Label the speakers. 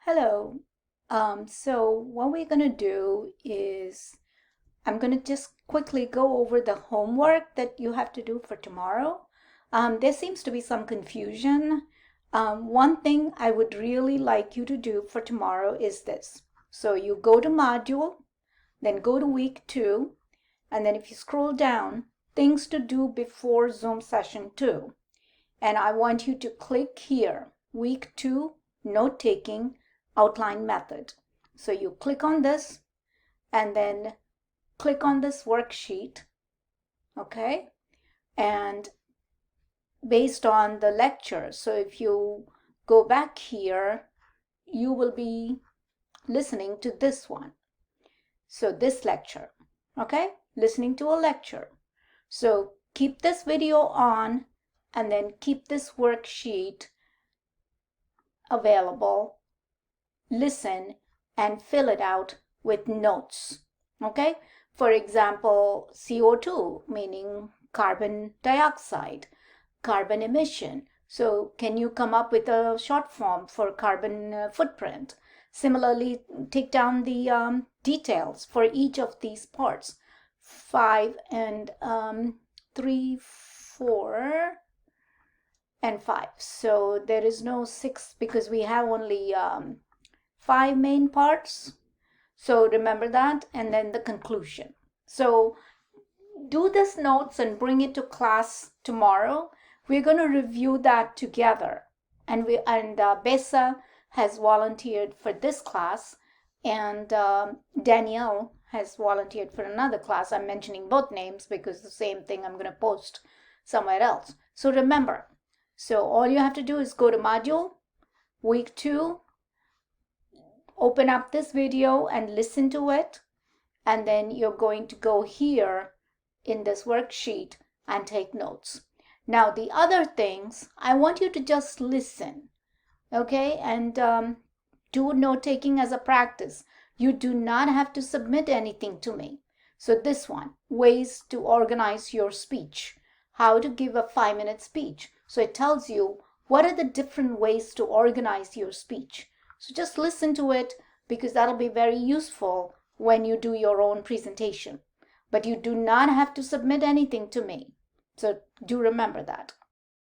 Speaker 1: Hello. So what we're going to do is I'm going to just quickly go over the homework that you have to do for tomorrow. There seems to be some confusion. One thing I would really like you to do for tomorrow is this. So you go to module, then go to week 2, and then if you scroll down, things to do before Zoom session 2. And I want you to click here, week 2, note taking, outline method. So you click on this and then click on this worksheet, okay? And based on the lecture, so if you go back here, you will be listening to this one. So this lecture, okay? Listening to a lecture. So keep this video on and then keep this worksheet available, listen, and fill it out with notes. Okay? For example, CO2, meaning carbon dioxide, carbon emission. So can you come up with a short form for carbon footprint? Similarly, take down the details for each of these parts. 5 and 3, 4, and 5. So there is no 6 because we have only 5 main parts. So remember that, and then the conclusion. So do this notes and bring it to class tomorrow. We're going to review that together. And Bessa has volunteered for this class, and Danielle has volunteered for another class. I'm mentioning both names because the same thing I'm going to post somewhere else. So remember, so all you have to do is go to module, week 2, open up this video and listen to it, and then you're going to go here in this worksheet and take notes. Now the other things, I want you to just listen, okay, and do note taking as a practice. You do not have to submit anything to me. So this one, ways to organize your speech, how to give a 5-minute speech. So it tells you what are the different ways to organize your speech. So just listen to it because that'll be very useful when you do your own presentation. But you do not have to submit anything to me. So do remember that.